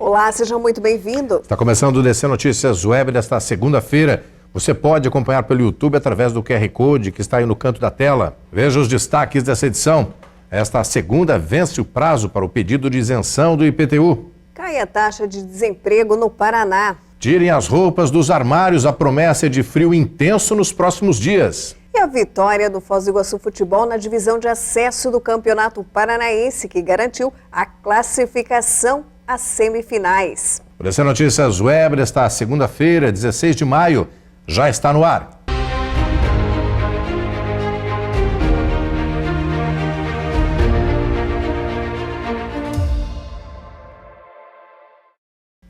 Olá, seja muito bem-vindo. Está começando o DC Notícias Web desta segunda-feira. Você pode acompanhar pelo YouTube através do QR Code que está aí no canto da tela. Veja os destaques dessa edição. Esta segunda vence o prazo para o pedido de isenção do IPTU. Cai a taxa de desemprego no Paraná. Tirem as roupas dos armários, a promessa é de frio intenso nos próximos dias. E a vitória do Foz do Iguaçu Futebol na divisão de acesso do Campeonato Paranaense, que garantiu a classificação às semifinais. O DC Notícias Web desta segunda-feira, 16 de maio, já está no ar.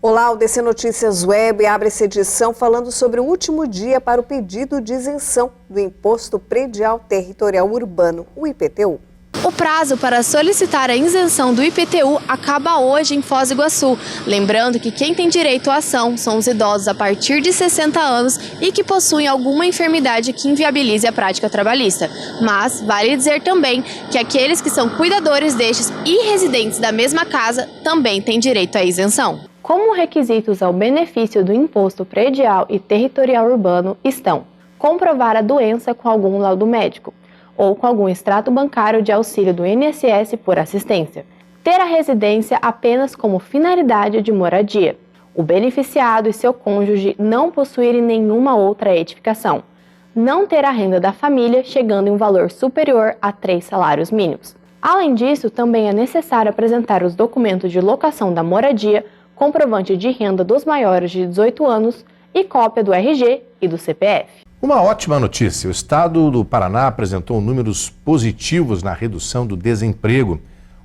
Olá, o DC Notícias Web abre essa edição falando sobre o último dia para o pedido de isenção do Imposto Predial Territorial Urbano, o IPTU. O prazo para solicitar a isenção do IPTU acaba hoje em Foz do Iguaçu. Lembrando que quem tem direito à ação são os idosos a partir de 60 anos e que possuem alguma enfermidade que inviabilize a prática trabalhista. Mas vale dizer também que aqueles que são cuidadores destes e residentes da mesma casa também têm direito à isenção. Como requisitos ao benefício do Imposto Predial e Territorial Urbano estão: comprovar a doença com algum laudo médico ou com algum extrato bancário de auxílio do INSS por assistência, ter a residência apenas como finalidade de moradia, o beneficiado e seu cônjuge não possuírem nenhuma outra edificação, não ter a renda da família chegando em um valor superior a 3 salários mínimos. Além disso, também é necessário apresentar os documentos de locação da moradia, comprovante de renda dos maiores de 18 anos e cópia do RG e do CPF. Uma ótima notícia, o estado do Paraná apresentou números positivos na redução do desemprego.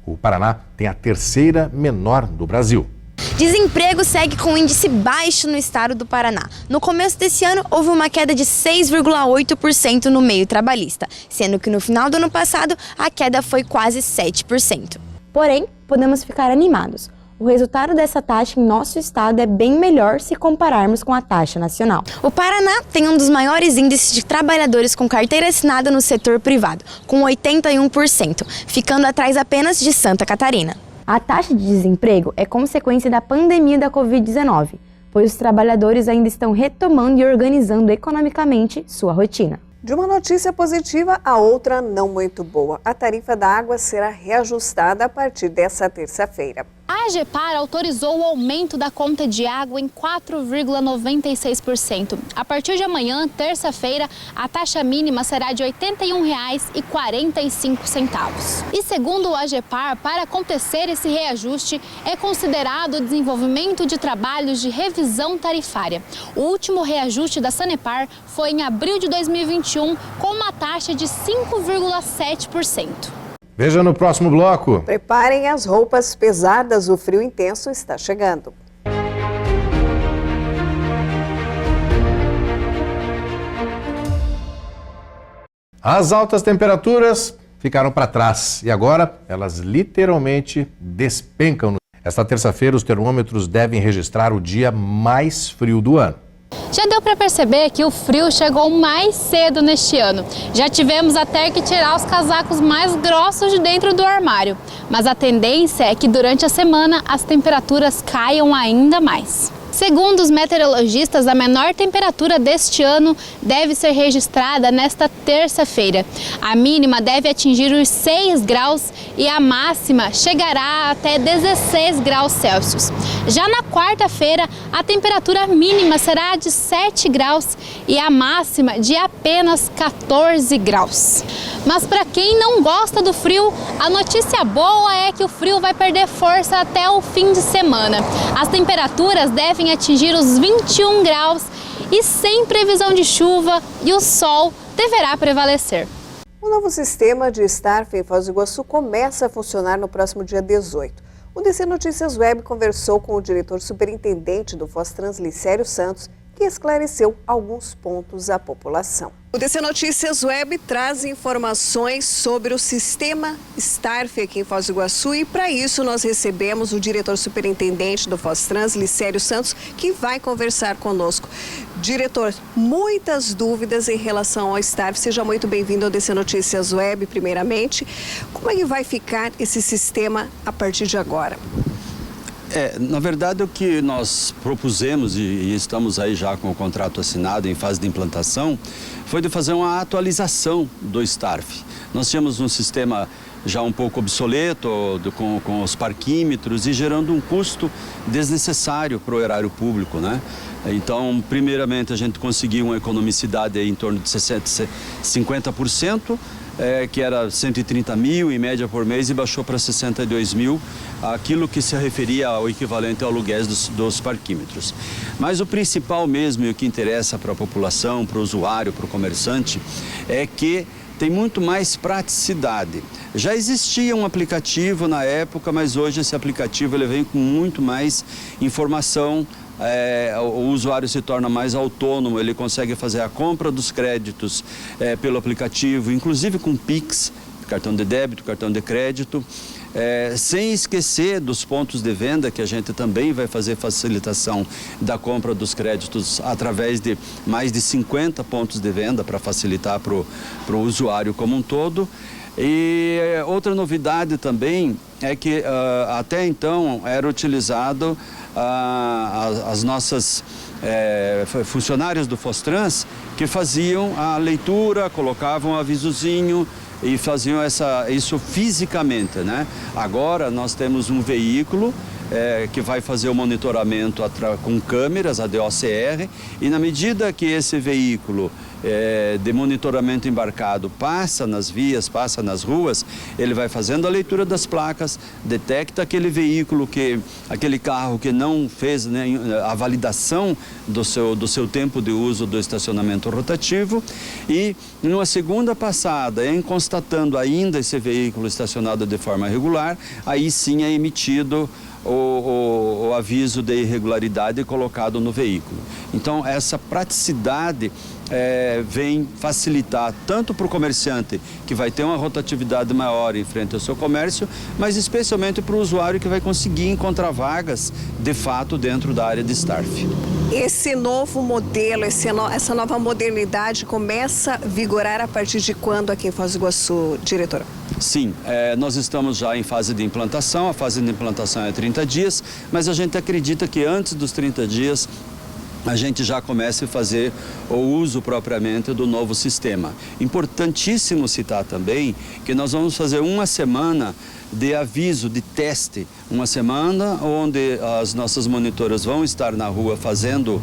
O Paraná tem a terceira menor do Brasil. Desemprego segue com índice baixo no estado do Paraná. No começo desse ano, houve uma queda de 6,8% no meio trabalhista, sendo que no final do ano passado, a queda foi quase 7%. Porém, podemos ficar animados. O resultado dessa taxa em nosso estado é bem melhor se compararmos com a taxa nacional. O Paraná tem um dos maiores índices de trabalhadores com carteira assinada no setor privado, com 81%, ficando atrás apenas de Santa Catarina. A taxa de desemprego é consequência da pandemia da Covid-19, pois os trabalhadores ainda estão retomando e organizando economicamente sua rotina. De uma notícia positiva a outra não muito boa. A tarifa da água será reajustada a partir dessa terça-feira. A AGEPAR autorizou o aumento da conta de água em 4,96%. A partir de amanhã, terça-feira, a taxa mínima será de R$ 81,45. E segundo o AGEPAR, para acontecer esse reajuste, é considerado o desenvolvimento de trabalhos de revisão tarifária. O último reajuste da Sanepar foi em abril de 2021, com uma taxa de 5,7%. Veja no próximo bloco. Preparem as roupas pesadas, o frio intenso está chegando. As altas temperaturas ficaram para trás e agora elas literalmente despencam. Esta terça-feira os termômetros devem registrar o dia mais frio do ano. Já deu para perceber que o frio chegou mais cedo neste ano. Já tivemos até que tirar os casacos mais grossos de dentro do armário. Mas a tendência é que durante a semana as temperaturas caiam ainda mais. Segundo os meteorologistas, a menor temperatura deste ano deve ser registrada nesta terça-feira. A mínima deve atingir os 6 graus e a máxima chegará até 16 graus Celsius. Já na quarta-feira, a temperatura mínima será de 7 graus e a máxima de apenas 14 graus. Mas para quem não gosta do frio, a notícia boa é que o frio vai perder força até o fim de semana. As temperaturas devem atingir os 21 graus e sem previsão de chuva e o sol deverá prevalecer. O novo sistema de STARF em Foz do Iguaçu começa a funcionar no próximo dia 18. O DC Notícias Web conversou com o diretor superintendente do Foz-Trans, Licério Santos, que esclareceu alguns pontos à população. O DC Notícias Web traz informações sobre o sistema STARF aqui em Foz do Iguaçu e para isso nós recebemos o diretor superintendente do Foz-Trans, Licério Santos, que vai conversar conosco. Diretor, muitas dúvidas em relação ao STARF. Seja muito bem-vindo ao DC Notícias Web, primeiramente. Como é que vai ficar esse sistema a partir de agora? Na verdade, o que nós propusemos, e estamos aí já com o contrato assinado em fase de implantação, foi de fazer uma atualização do STARF. Nós tínhamos um sistema já um pouco obsoleto, com os parquímetros e gerando um custo desnecessário para o erário público, né? Então, primeiramente, a gente conseguiu uma economicidade aí em torno de 50%, que era 130 mil em média por mês e baixou para 62 mil, aquilo que se referia ao equivalente ao aluguéis dos parquímetros. Mas o principal mesmo e o que interessa para a população, para o usuário, para o comerciante, é que tem muito mais praticidade. Já existia um aplicativo na época, mas hoje esse aplicativo ele vem com muito mais informação. O usuário se torna mais autônomo, ele consegue fazer a compra dos créditos pelo aplicativo, inclusive com Pix, cartão de débito, cartão de crédito, sem esquecer dos pontos de venda, que a gente também vai fazer facilitação da compra dos créditos através de mais de 50 pontos de venda para facilitar para o usuário como um todo. E outra novidade também é que até então era utilizado as nossas funcionários do Fostrans que faziam a leitura, colocavam um avisozinho e faziam isso fisicamente, né? Agora nós temos um veículo que vai fazer o monitoramento com câmeras, a DOCR, e na medida que esse veículo de monitoramento embarcado passa nas vias, passa nas ruas, ele vai fazendo a leitura das placas, detecta aquele veículo, aquele carro que não fez, né, a validação do seu tempo de uso do estacionamento rotativo, e numa segunda passada, em constatando ainda esse veículo estacionado de forma regular, aí sim é emitido o aviso de irregularidade colocado no veículo. Então, essa praticidade vem facilitar tanto para o comerciante, que vai ter uma rotatividade maior em frente ao seu comércio, mas especialmente para o usuário, que vai conseguir encontrar vagas, de fato, dentro da área de STARF. Esse novo modelo, essa nova modernidade começa a vigorar a partir de quando aqui em Foz do Iguaçu, diretora? Sim, nós estamos já em fase de implantação, a fase de implantação é 30 dias, mas a gente acredita que antes dos 30 dias a gente já comece a fazer o uso propriamente do novo sistema. Importantíssimo citar também que nós vamos fazer uma semana de aviso, de teste, uma semana onde as nossas monitoras vão estar na rua fazendo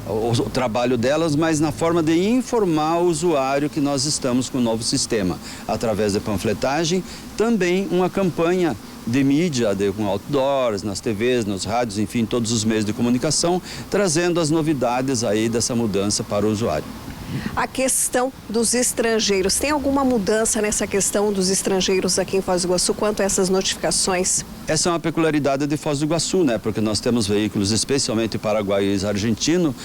o trabalho delas, mas na forma de informar o usuário que nós estamos com o novo sistema, através da panfletagem, também uma campanha de mídia, com outdoors, nas TVs, nos rádios, enfim, todos os meios de comunicação, trazendo as novidades aí dessa mudança para o usuário. A questão dos estrangeiros, tem alguma mudança nessa questão dos estrangeiros aqui em Foz do Iguaçu quanto a essas notificações? Essa é uma peculiaridade de Foz do Iguaçu, né? Porque nós temos veículos especialmente paraguaios e argentino,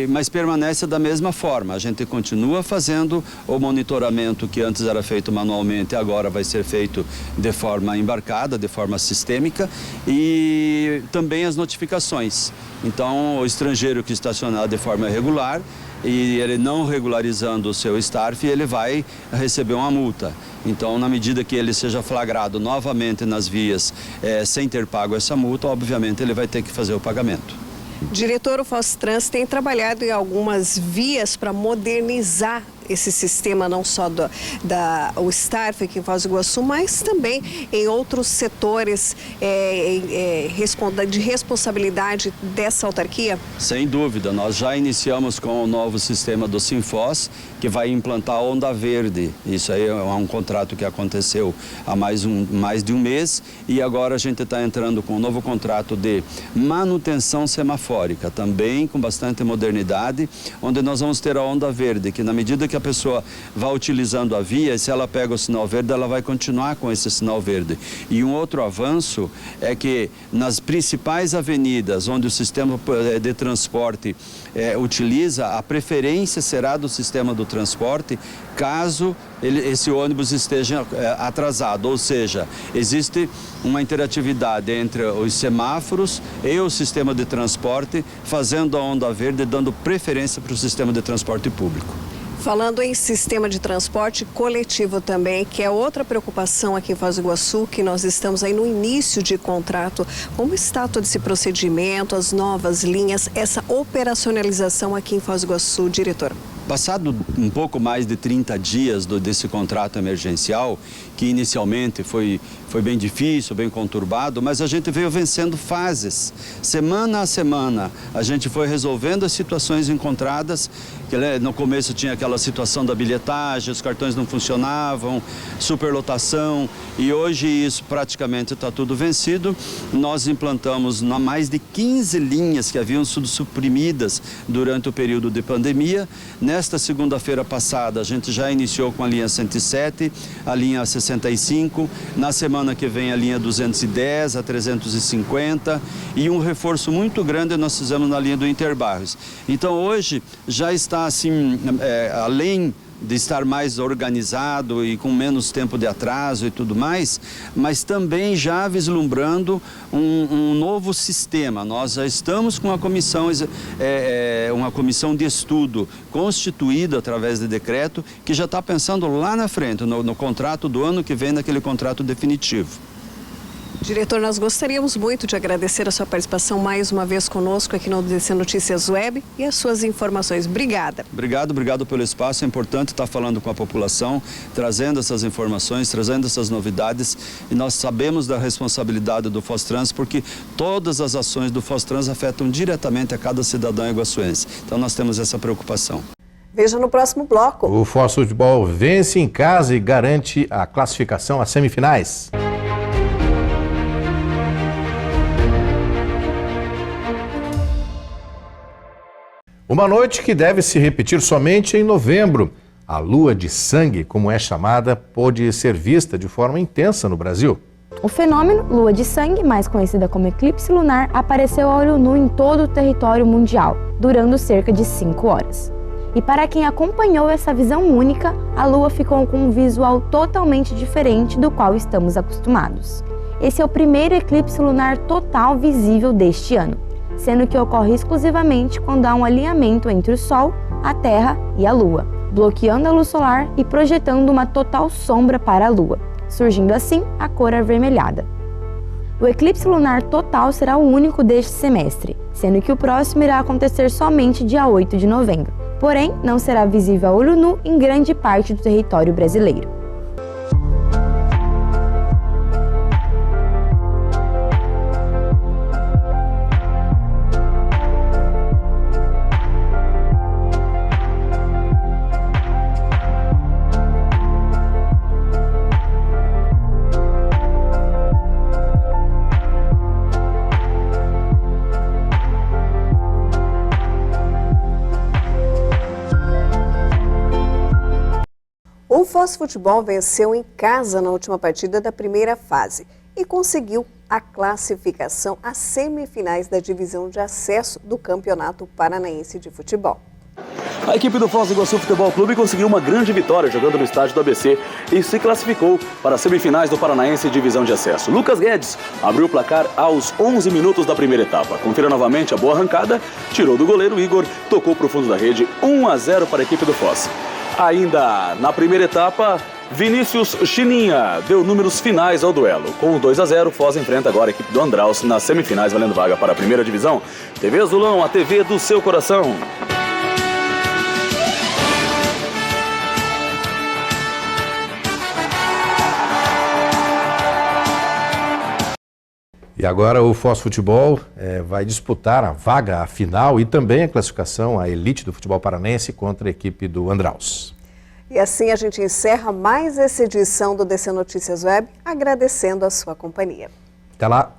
mas permanece da mesma forma. A gente continua fazendo o monitoramento que antes era feito manualmente, agora vai ser feito de forma embarcada, de forma sistêmica, e também as notificações. Então, o estrangeiro que estacionar de forma irregular e ele não regularizando o seu STARF, ele vai receber uma multa. Então, na medida que ele seja flagrado novamente nas vias sem ter pago essa multa, obviamente ele vai ter que fazer o pagamento. Diretor, o Fostrans tem trabalhado em algumas vias para modernizar esse sistema, não só o STARF aqui em Foz do Iguaçu, mas também em outros setores de responsabilidade dessa autarquia? Sem dúvida, nós já iniciamos com o novo sistema do Sinfoz, que vai implantar a onda verde. Isso aí é um contrato que aconteceu há mais de um mês, e agora a gente está entrando com um novo contrato de manutenção semafórica, também com bastante modernidade, onde nós vamos ter a onda verde, que na medida que a pessoa vai utilizando a via, se ela pega o sinal verde, ela vai continuar com esse sinal verde. E um outro avanço é que nas principais avenidas onde o sistema de transporte utiliza, a preferência será do sistema do transporte caso esse ônibus esteja atrasado, ou seja, existe uma interatividade entre os semáforos e o sistema de transporte, fazendo a onda verde, dando preferência para o sistema de transporte público. Falando em sistema de transporte coletivo também, que é outra preocupação aqui em Foz do Iguaçu, que nós estamos aí no início de contrato. Como está todo esse procedimento, as novas linhas, essa operacionalização aqui em Foz do Iguaçu, diretor? Passado um pouco mais de 30 dias desse contrato emergencial, que inicialmente foi bem difícil, bem conturbado, mas a gente veio vencendo fases. Semana a semana, a gente foi resolvendo as situações encontradas, que no começo tinha aquela situação da bilhetagem, os cartões não funcionavam, superlotação, e hoje isso praticamente está tudo vencido. Nós implantamos mais de 15 linhas que haviam sido suprimidas durante o período de pandemia. Nesta segunda-feira passada, a gente já iniciou com a linha 107, a linha 65, na semana que vem a linha 210, a 350 e um reforço muito grande nós fizemos na linha do Interbarros. Então hoje já está assim, além de estar mais organizado e com menos tempo de atraso e tudo mais, mas também já vislumbrando um novo sistema. Nós já estamos com uma comissão de estudo constituída através de decreto, que já está pensando lá na frente, no contrato do ano que vem, naquele contrato definitivo. Diretor, nós gostaríamos muito de agradecer a sua participação mais uma vez conosco aqui no DC Notícias Web e as suas informações. Obrigada. Obrigado pelo espaço. É importante estar falando com a população, trazendo essas informações, trazendo essas novidades. E nós sabemos da responsabilidade do Fostrans, porque todas as ações do Fostrans afetam diretamente a cada cidadão iguaçuense. Então nós temos essa preocupação. Veja no próximo bloco. O Foz Futebol vence em casa e garante a classificação às semifinais. Uma noite que deve se repetir somente em novembro. A lua de sangue, como é chamada, pode ser vista de forma intensa no Brasil. O fenômeno lua de sangue, mais conhecida como eclipse lunar, apareceu a olho nu em todo o território mundial, durando cerca de 5 horas. E para quem acompanhou essa visão única, a lua ficou com um visual totalmente diferente do qual estamos acostumados. Esse é o primeiro eclipse lunar total visível deste ano, sendo que ocorre exclusivamente quando há um alinhamento entre o Sol, a Terra e a Lua, bloqueando a luz solar e projetando uma total sombra para a Lua, surgindo assim a cor avermelhada. O eclipse lunar total será o único deste semestre, sendo que o próximo irá acontecer somente dia 8 de novembro, porém não será visível a olho nu em grande parte do território brasileiro. O Foz Futebol venceu em casa na última partida da primeira fase e conseguiu a classificação às semifinais da divisão de acesso do Campeonato Paranaense de Futebol. A equipe do Foz do Iguaçu Futebol Clube conseguiu uma grande vitória jogando no estádio do ABC e se classificou para as semifinais do Paranaense Divisão de Acesso. Lucas Guedes abriu o placar aos 11 minutos da primeira etapa. Confira novamente a boa arrancada, tirou do goleiro Igor, tocou para o fundo da rede, 1-0 para a equipe do Foz. Ainda na primeira etapa, Vinícius Chininha deu números finais ao duelo. Com o 2-0, Foz enfrenta agora a equipe do Andraus nas semifinais, valendo vaga para a primeira divisão. TV Azulão, a TV do seu coração. E agora o Foz Futebol vai disputar a vaga à final e também a classificação à elite do futebol paranense contra a equipe do Andraus. E assim a gente encerra mais essa edição do DC Notícias Web, agradecendo a sua companhia. Até lá!